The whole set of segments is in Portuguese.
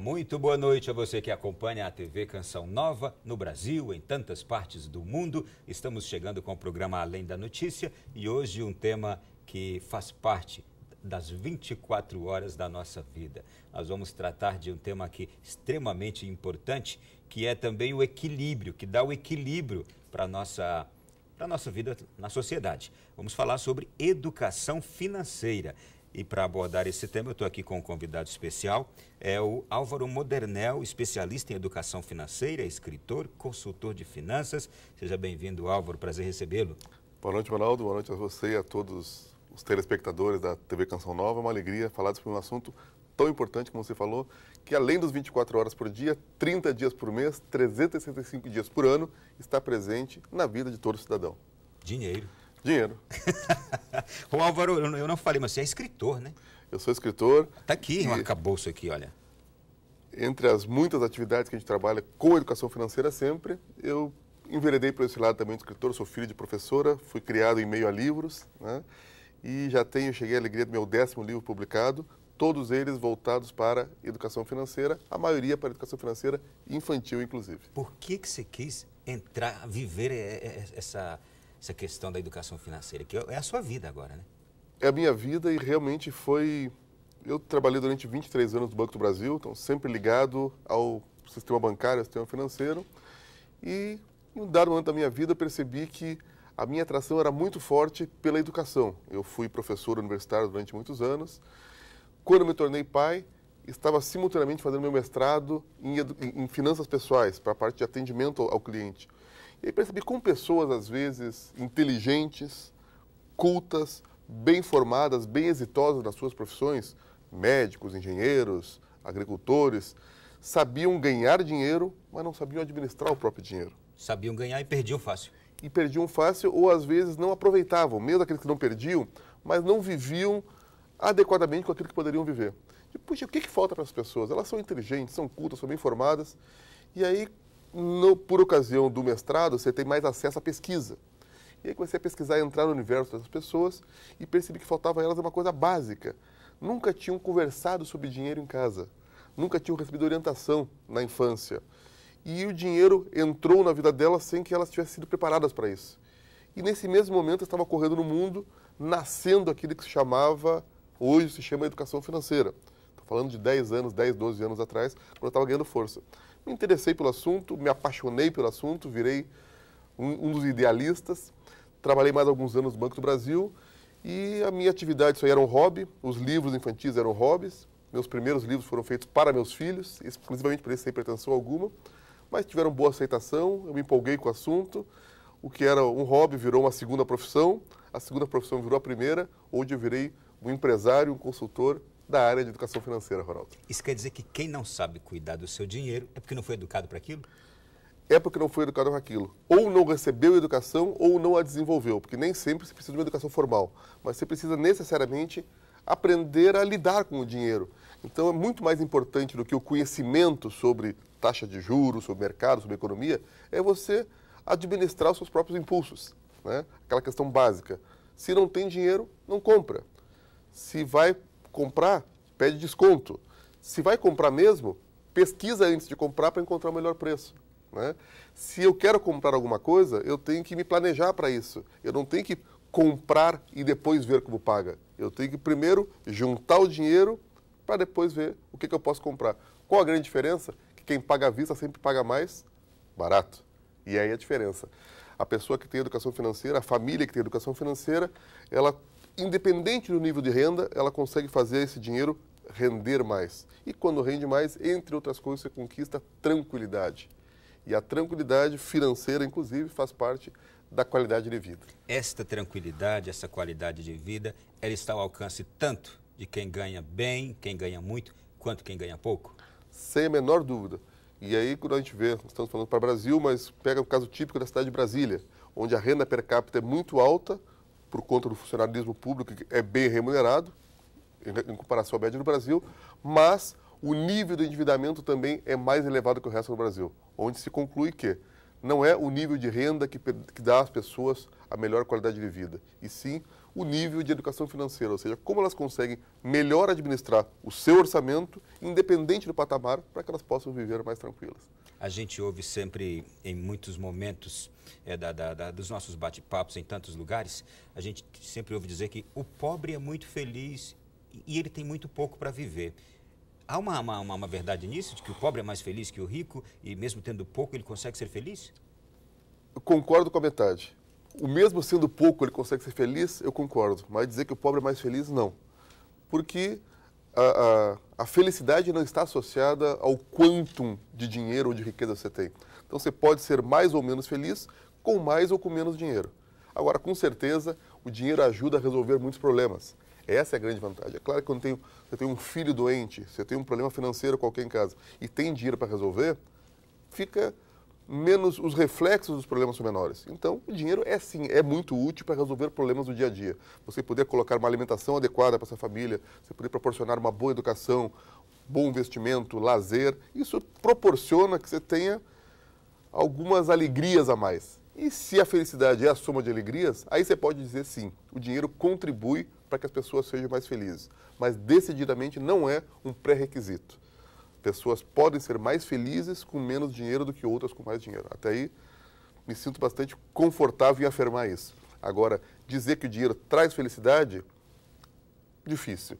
Muito boa noite a você que acompanha a TV Canção Nova no Brasil, em tantas partes do mundo. Estamos chegando com o programa Além da Notícia e hoje um tema que faz parte das 24 horas da nossa vida. Nós vamos tratar de um tema aqui extremamente importante, que é também o equilíbrio, que dá o equilíbrio para a nossa vida na sociedade. Vamos falar sobre educação financeira. E para abordar esse tema, eu estou aqui com um convidado especial, é o Álvaro Modernel, especialista em educação financeira, escritor, consultor de finanças. Seja bem-vindo, Álvaro, prazer recebê-lo. Boa noite, Ronaldo, boa noite a você e a todos os telespectadores da TV Canção Nova. É uma alegria falar sobre um assunto tão importante, como você falou, que além dos 24 horas por dia, 30 dias por mês, 365 dias por ano, está presente na vida de todo cidadão. Dinheiro. Dinheiro. O Álvaro, eu não falei, mas você é escritor, né? Eu sou escritor. Está aqui, um arcabouço aqui, olha. Entre as muitas atividades que a gente trabalha com educação financeira sempre, eu enveredei por esse lado também de escritor, sou filho de professora, fui criado em meio a livros, né? E cheguei à alegria do meu 10º livro publicado, todos eles voltados para educação financeira, a maioria para educação financeira infantil, inclusive. Por que você quis entrar, viver essa questão da educação financeira, que é a sua vida agora, né? É a minha vida e realmente foi... Eu trabalhei durante 23 anos no Banco do Brasil, então sempre ligado ao sistema bancário, ao sistema financeiro. E em um dado momento da minha vida eu percebi que a minha atração era muito forte pela educação. Eu fui professor universitário durante muitos anos. Quando me tornei pai, estava simultaneamente fazendo meu mestrado em finanças pessoais, para a parte de atendimento ao cliente. E aí percebi como pessoas, às vezes, inteligentes, cultas, bem formadas, bem exitosas nas suas profissões, médicos, engenheiros, agricultores, sabiam ganhar dinheiro, mas não sabiam administrar o próprio dinheiro. Sabiam ganhar e perdiam fácil. E perdiam fácil ou, às vezes, não aproveitavam, mesmo aqueles que não perdiam, mas não viviam adequadamente com aquilo que poderiam viver. E, puxa, o que falta para as pessoas? Elas são inteligentes, são cultas, são bem formadas, e aí, por ocasião do mestrado, você tem mais acesso à pesquisa. E aí comecei a pesquisar, entrar no universo dessas pessoas e percebi que faltava a elas uma coisa básica. Nunca tinham conversado sobre dinheiro em casa. Nunca tinham recebido orientação na infância. E o dinheiro entrou na vida delas sem que elas tivessem sido preparadas para isso. E nesse mesmo momento estava ocorrendo no mundo, nascendo aquilo que hoje se chama educação financeira. Estou falando de 10 anos, 10, 12 anos atrás, quando eu estava ganhando força. Me interessei pelo assunto, me apaixonei pelo assunto, virei um dos idealistas. Trabalhei mais alguns anos no Banco do Brasil e a minha atividade, isso aí era um hobby, os livros infantis eram hobbies. Meus primeiros livros foram feitos para meus filhos, exclusivamente para eles, sem pretensão alguma, mas tiveram boa aceitação, eu me empolguei com o assunto. O que era um hobby virou uma segunda profissão, a segunda profissão virou a primeira, onde eu virei um empresário, um consultor da área de educação financeira, Ronaldo. Isso quer dizer que quem não sabe cuidar do seu dinheiro é porque não foi educado para aquilo? É porque não foi educado para aquilo. Ou não recebeu educação ou não a desenvolveu, porque nem sempre você precisa de uma educação formal, mas você precisa necessariamente aprender a lidar com o dinheiro. Então é muito mais importante do que o conhecimento sobre taxa de juros, sobre mercado, sobre economia, é você administrar os seus próprios impulsos, né? Aquela questão básica. Se não tem dinheiro, não compra. Se vai comprar, pede desconto. Se vai comprar mesmo, pesquisa antes de comprar para encontrar o melhor preço, né? Se eu quero comprar alguma coisa, eu tenho que me planejar para isso. Eu não tenho que comprar e depois ver como paga. Eu tenho que primeiro juntar o dinheiro para depois ver o que eu posso comprar. Qual a grande diferença? Que quem paga à vista sempre paga mais barato. E aí a diferença. A pessoa que tem educação financeira, a família que tem educação financeira, ela, independente do nível de renda, ela consegue fazer esse dinheiro render mais. E quando rende mais, entre outras coisas, você conquista tranquilidade. E a tranquilidade financeira, inclusive, faz parte da qualidade de vida. Esta tranquilidade, essa qualidade de vida, ela está ao alcance tanto de quem ganha bem, quem ganha muito, quanto quem ganha pouco? Sem a menor dúvida. E aí, quando a gente vê, estamos falando para o Brasil, mas pega o caso típico da cidade de Brasília, onde a renda per capita é muito alta, por conta do funcionalismo público, que é bem remunerado, em comparação à média do Brasil, mas o nível de endividamento também é mais elevado que o resto do Brasil, onde se conclui que não é o nível de renda que dá às pessoas a melhor qualidade de vida, e sim o nível de educação financeira, ou seja, como elas conseguem melhor administrar o seu orçamento, independente do patamar, para que elas possam viver mais tranquilas. A gente ouve sempre, em muitos momentos dos nossos bate-papos em tantos lugares, a gente sempre ouve dizer que o pobre é muito feliz e ele tem muito pouco para viver. Há uma verdade nisso, de que o pobre é mais feliz que o rico e mesmo tendo pouco ele consegue ser feliz? Eu concordo com a metade. O mesmo sendo pouco ele consegue ser feliz, eu concordo. Mas dizer que o pobre é mais feliz, não. Porque a felicidade não está associada ao quantum de dinheiro ou de riqueza você tem. Então você pode ser mais ou menos feliz com mais ou com menos dinheiro. Agora, com certeza, o dinheiro ajuda a resolver muitos problemas. Essa é a grande vantagem. É claro que quando você tem um filho doente, você tem um problema financeiro qualquer em casa e tem dinheiro para resolver, fica menos, os reflexos dos problemas são menores. Então, o dinheiro é sim, é muito útil para resolver problemas do dia a dia. Você poder colocar uma alimentação adequada para sua família, você poder proporcionar uma boa educação, bom investimento, lazer, isso proporciona que você tenha algumas alegrias a mais. E se a felicidade é a soma de alegrias, aí você pode dizer sim, o dinheiro contribui para que as pessoas sejam mais felizes. Mas decididamente não é um pré-requisito. Pessoas podem ser mais felizes com menos dinheiro do que outras com mais dinheiro. Até aí, me sinto bastante confortável em afirmar isso. Agora, dizer que o dinheiro traz felicidade, difícil.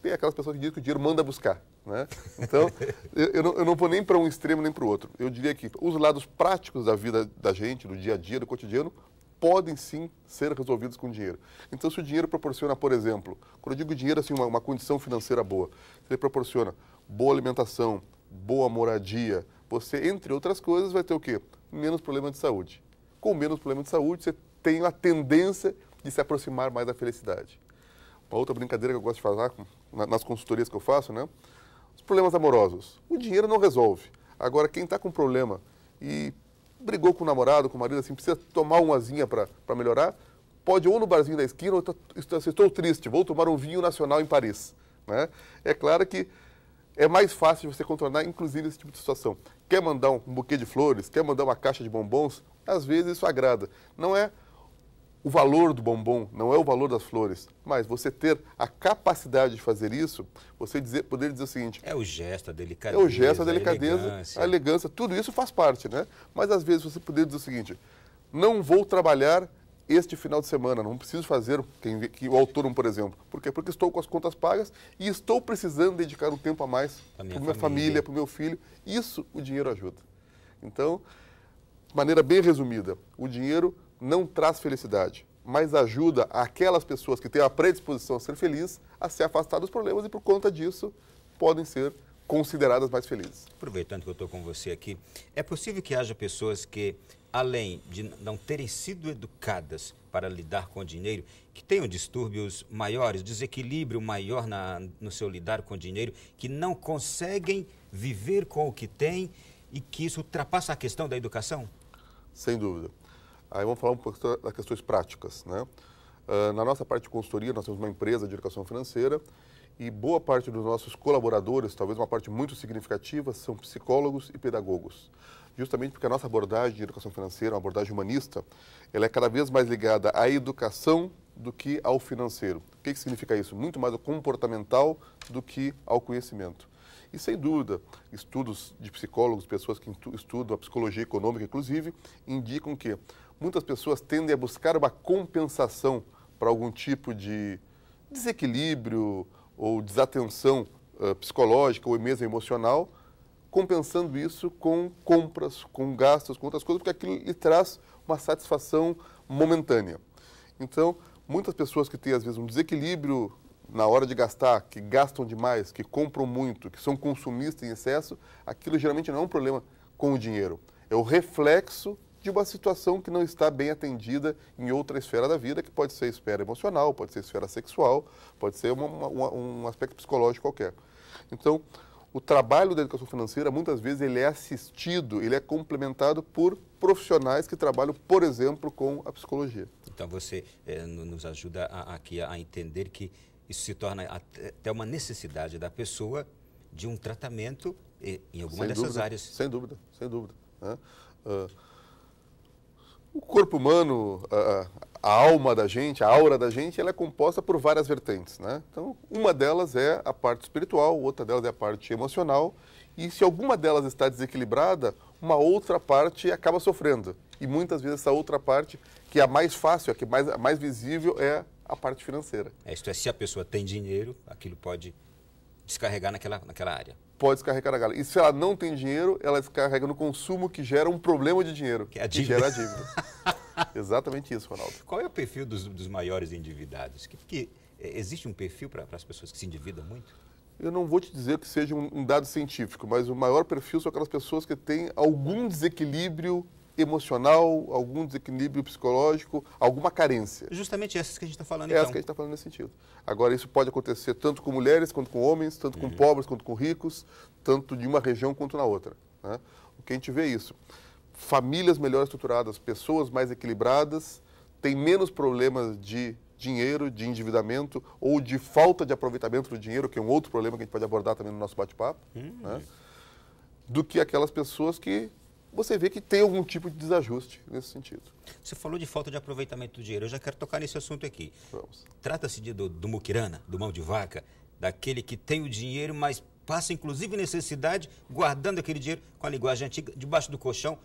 Tem aquelas pessoas que dizem que o dinheiro manda buscar, né? Então, eu não vou nem para um extremo nem para o outro. Eu diria que os lados práticos da vida da gente, do dia a dia, do cotidiano, podem sim ser resolvidos com dinheiro. Então, se o dinheiro proporciona, por exemplo, quando eu digo dinheiro, assim, uma condição financeira boa, ele proporciona boa alimentação, boa moradia, você, entre outras coisas, vai ter o quê? Menos problema de saúde. Com menos problema de saúde, você tem a tendência de se aproximar mais da felicidade. Uma outra brincadeira que eu gosto de fazer nas consultorias que eu faço, né? Os problemas amorosos. O dinheiro não resolve. Agora, quem está com problema e brigou com o namorado, com o marido, assim, precisa tomar uma azinha para melhorar, pode ou no barzinho da esquina, ou estou triste, vou tomar um vinho nacional em Paris, né? É claro que é mais fácil você contornar, inclusive, esse tipo de situação. Quer mandar um buquê de flores, quer mandar uma caixa de bombons, às vezes isso agrada. Não é o valor do bombom, não é o valor das flores, mas você ter a capacidade de fazer isso, você poder dizer o seguinte... É o gesto, a delicadeza, é o gesto, a delicadeza, a elegância, tudo isso faz parte, né? Mas às vezes você poder dizer o seguinte, não vou trabalhar este final de semana, não preciso fazer o autônomo, por exemplo. Por quê? Porque estou com as contas pagas e estou precisando dedicar um tempo a mais para minha família, para o meu filho. Isso o dinheiro ajuda. Então, de maneira bem resumida, o dinheiro não traz felicidade, mas ajuda aquelas pessoas que têm a predisposição a ser felizes a se afastar dos problemas e, por conta disso, podem ser consideradas mais felizes. Aproveitando que eu estou com você aqui, é possível que haja pessoas que, além de não terem sido educadas para lidar com o dinheiro, que tenham distúrbios maiores, desequilíbrio maior no seu lidar com o dinheiro, que não conseguem viver com o que têm e que isso ultrapassa a questão da educação? Sem dúvida. Aí vamos falar um pouco das questões práticas, né? Na nossa parte de consultoria, nós temos uma empresa de educação financeira e boa parte dos nossos colaboradores, talvez uma parte muito significativa, são psicólogos e pedagogos. Justamente porque a nossa abordagem de educação financeira, uma abordagem humanista, ela é cada vez mais ligada à educação do que ao financeiro. O que significa isso? Muito mais ao comportamental do que ao conhecimento. E, sem dúvida, estudos de psicólogos, pessoas que estudam a psicologia econômica, inclusive, indicam que muitas pessoas tendem a buscar uma compensação para algum tipo de desequilíbrio ou desatenção psicológica ou mesmo emocional, compensando isso com compras, com gastos, com outras coisas, porque aquilo lhe traz uma satisfação momentânea. Então, muitas pessoas que têm, às vezes, um desequilíbrio na hora de gastar, que gastam demais, que compram muito, que são consumistas em excesso, aquilo geralmente não é um problema com o dinheiro. É o reflexo de uma situação que não está bem atendida em outra esfera da vida, que pode ser esfera emocional, pode ser esfera sexual, pode ser um aspecto psicológico qualquer. Então, o trabalho da educação financeira, muitas vezes, ele é assistido, ele é complementado por profissionais que trabalham, por exemplo, com a psicologia. Então, você nos ajuda aqui a entender que isso se torna até uma necessidade da pessoa de um tratamento em alguma dessas áreas. Sem dúvida, sem dúvida. Né? O corpo humano, a alma da gente, a aura da gente, ela é composta por várias vertentes, né? Então, uma delas é a parte espiritual, outra delas é a parte emocional, e se alguma delas está desequilibrada, uma outra parte acaba sofrendo. E muitas vezes essa outra parte, que é a mais fácil, a mais visível, é a parte financeira. Isto é, se a pessoa tem dinheiro, aquilo pode descarregar naquela área. Pode descarregar na galera. E se ela não tem dinheiro, ela descarrega no consumo, que gera um problema de dinheiro. Que é a dívida. Que gera a dívida. Exatamente isso, Ronaldo. Qual é o perfil dos maiores endividados? Existe um perfil para as pessoas que se endividam muito? Eu não vou te dizer que seja um dado científico, mas o maior perfil são aquelas pessoas que têm algum desequilíbrio emocional, algum desequilíbrio psicológico, alguma carência. Justamente essas que a gente está falando, então. Essas que a gente está falando nesse sentido. Agora, isso pode acontecer tanto com mulheres, quanto com homens, tanto com pobres, quanto com ricos, tanto de uma região quanto na outra, né? O que a gente vê é isso. Famílias melhor estruturadas, pessoas mais equilibradas, têm menos problemas de dinheiro, de endividamento ou de falta de aproveitamento do dinheiro, que é um outro problema que a gente pode abordar também no nosso bate-papo, né? Do que aquelas pessoas que você vê que tem algum tipo de desajuste nesse sentido. Você falou de falta de aproveitamento do dinheiro. Eu já quero tocar nesse assunto aqui. Vamos. Trata-se do muquirana, do mão de vaca, daquele que tem o dinheiro, mas passa inclusive necessidade, guardando aquele dinheiro com a linguagem antiga, debaixo do colchão.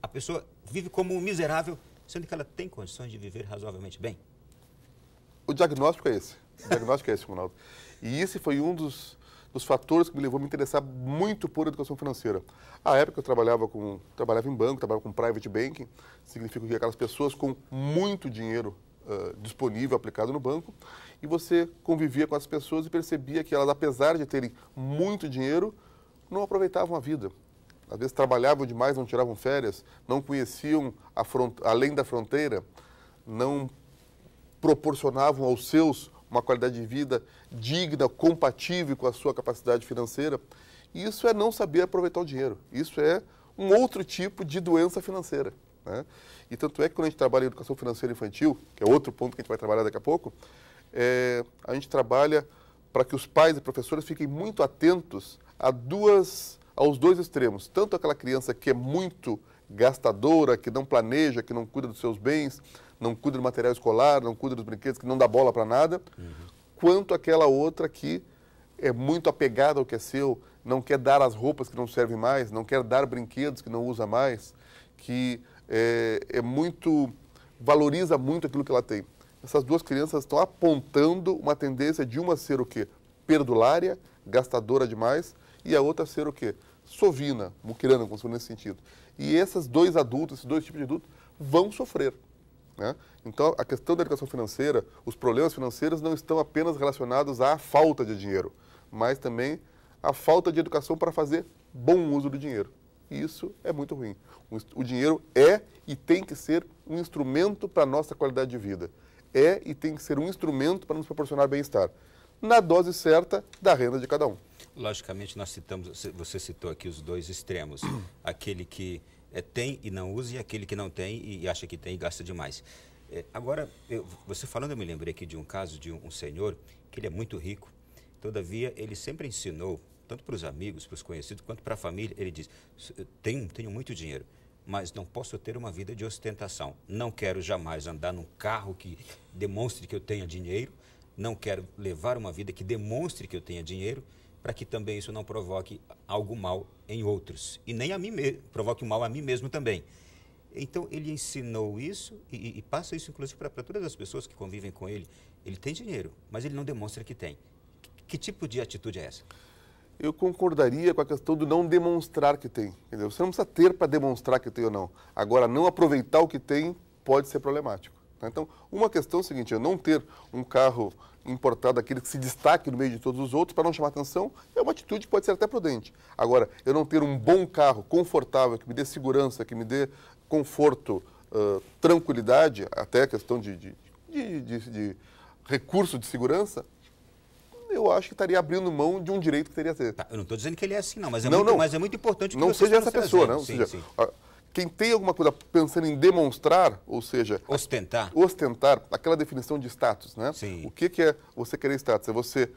A pessoa vive como um miserável, sendo que ela tem condições de viver razoavelmente bem. O diagnóstico é esse. O diagnóstico é esse, Ronaldo. E esse foi um dos fatores que me levou a me interessar muito por educação financeira. À época eu trabalhava em banco, trabalhava com private banking, significa que aquelas pessoas com muito dinheiro disponível, aplicado no banco, e você convivia com as pessoas e percebia que elas, apesar de terem muito dinheiro, não aproveitavam a vida. Às vezes trabalhavam demais, não tiravam férias, não conheciam além da fronteira, não proporcionavam aos seus uma qualidade de vida digna, compatível com a sua capacidade financeira. Isso é não saber aproveitar o dinheiro. Isso é um outro tipo de doença financeira, né? E tanto é que quando a gente trabalha em educação financeira infantil, que é outro ponto que a gente vai trabalhar daqui a pouco, a gente trabalha para que os pais e professores fiquem muito atentos aos dois extremos. Tanto aquela criança que é muito gastadora, que não planeja, que não cuida dos seus bens, não cuida do material escolar, não cuida dos brinquedos, que não dá bola para nada, quanto aquela outra que é muito apegada ao que é seu, não quer dar as roupas que não servem mais, não quer dar brinquedos que não usa mais, que valoriza muito aquilo que ela tem. Essas duas crianças estão apontando uma tendência de uma ser o quê? Perdulária, gastadora demais, e a outra ser o quê? Sovina, muquirana, como se fosse nesse sentido. E esses dois tipos de adultos vão sofrer, né? Então, a questão da educação financeira, os problemas financeiros não estão apenas relacionados à falta de dinheiro, mas também à falta de educação para fazer bom uso do dinheiro. E isso é muito ruim. O dinheiro é e tem que ser um instrumento para a nossa qualidade de vida. É e tem que ser um instrumento para nos proporcionar bem-estar, na dose certa da renda de cada um. Logicamente, você citou aqui os dois extremos. Aquele que tem e não usa, e aquele que não tem e acha que tem e gasta demais. Agora, você falando, eu me lembrei aqui de um caso de um senhor, que ele é muito rico, todavia ele sempre ensinou, tanto para os amigos, para os conhecidos, quanto para a família, ele diz, tenho muito dinheiro, mas não posso ter uma vida de ostentação. Não quero jamais andar num carro que demonstre que eu tenha dinheiro, não quero levar uma vida que demonstre que eu tenha dinheiro, para que também isso não provoque algo mal em outros. E nem a mim mesmo, provoque um mal a mim mesmo também. Então, ele ensinou isso e passa isso, inclusive, para todas as pessoas que convivem com ele. Ele tem dinheiro, mas ele não demonstra que tem. Que tipo de atitude é essa? Eu concordaria com a questão do não demonstrar que tem. Entendeu? Você não precisa ter para demonstrar que tem ou não. Agora, não aproveitar o que tem pode ser problemático. Então, uma questão é o seguinte, eu não ter um carro importado, aquele que se destaque no meio de todos os outros, para não chamar atenção, é uma atitude que pode ser até prudente. Agora, eu não ter um bom carro, confortável, que me dê segurança, que me dê conforto, tranquilidade, até a questão de recurso de segurança, eu acho que estaria abrindo mão de um direito que teria a ter. Tá, eu não estou dizendo que ele é assim, não, mas é muito importante que não você seja essa pessoa, não. Sim, seja, sim. Quem tem alguma coisa pensando em demonstrar, ou seja... Ostentar, aquela definição de status, né? Sim. O que é você querer status? É você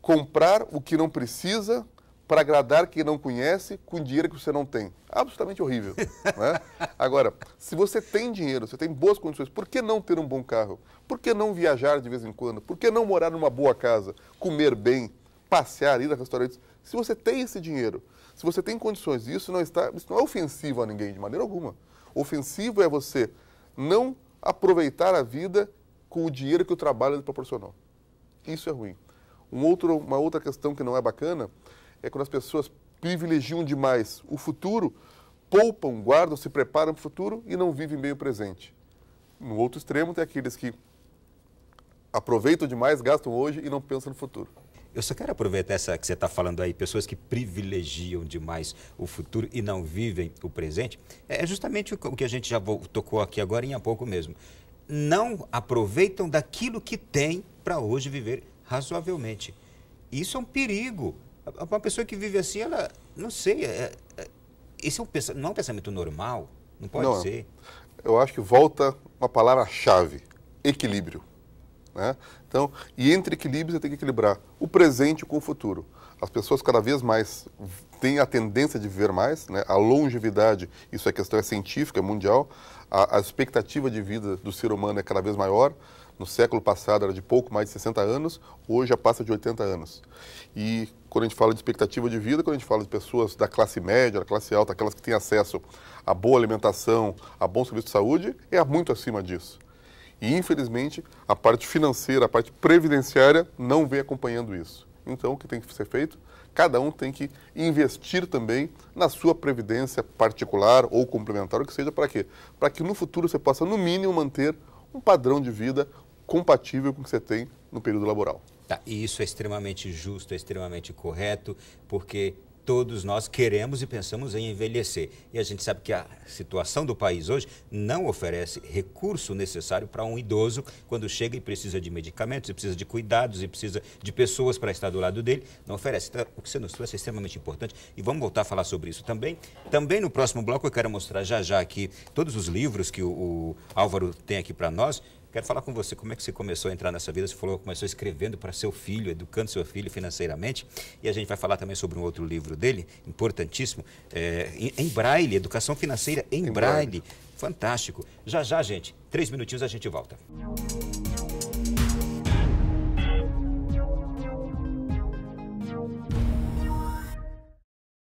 comprar o que não precisa para agradar quem não conhece com dinheiro que você não tem. Absolutamente horrível. Né? Agora, se você tem dinheiro, você tem boas condições, por que não ter um bom carro? Por que não viajar de vez em quando? Por que não morar numa boa casa, comer bem, passear, ir a restaurantes? Se você tem esse dinheiro, se você tem condições, isso não é ofensivo a ninguém de maneira alguma. Ofensivo é você não aproveitar a vida com o dinheiro que o trabalho lhe proporcionou. Isso é ruim. Uma outra questão que não é bacana é quando as pessoas privilegiam demais o futuro, poupam, guardam, se preparam para o futuro e não vivem bem o presente. No outro extremo tem aqueles que aproveitam demais, gastam hoje e não pensam no futuro. Eu só quero aproveitar essa que você está falando aí, pessoas que privilegiam demais o futuro e não vivem o presente. É justamente o que a gente já tocou aqui agora há pouco mesmo. Não aproveitam daquilo que tem para hoje viver razoavelmente. Isso é um perigo. Uma pessoa que vive assim, ela, não sei, esse não é um pensamento normal, não pode ser. Eu acho que volta uma palavra-chave, equilíbrio. Né? Então, e entre equilíbrio você tem que equilibrar o presente com o futuro. As pessoas cada vez mais têm a tendência de viver mais, né? A longevidade, isso é questão científica, é mundial, a expectativa de vida do ser humano é cada vez maior. No século passado era de pouco mais de 60 anos, hoje já passa de 80 anos. E quando a gente fala de expectativa de vida, quando a gente fala de pessoas da classe média, da classe alta, aquelas que têm acesso a boa alimentação, a bom serviço de saúde, é muito acima disso. E, infelizmente, a parte financeira, a parte previdenciária não vem acompanhando isso. Então, o que tem que ser feito? Cada um tem que investir também na sua previdência particular ou complementar, o que seja, para quê? Para que no futuro você possa, no mínimo, manter um padrão de vida compatível com o que você tem no período laboral. Tá, e isso é extremamente justo, é extremamente correto, porque todos nós queremos e pensamos em envelhecer. E a gente sabe que a situação do país hoje não oferece recurso necessário para um idoso quando chega e precisa de medicamentos, e precisa de cuidados, e precisa de pessoas para estar do lado dele. Não oferece. Então, o que você nos trouxe é extremamente importante e vamos voltar a falar sobre isso também. Também no próximo bloco eu quero mostrar já aqui todos os livros que o Álvaro tem aqui para nós. Quero falar com você, como é que você começou a entrar nessa vida? Você falou que começou escrevendo para seu filho, educando seu filho financeiramente. E a gente vai falar também sobre um outro livro dele, importantíssimo, em Braille, Educação Financeira em Braille. Fantástico. Já, gente, 3 minutinhos a gente volta.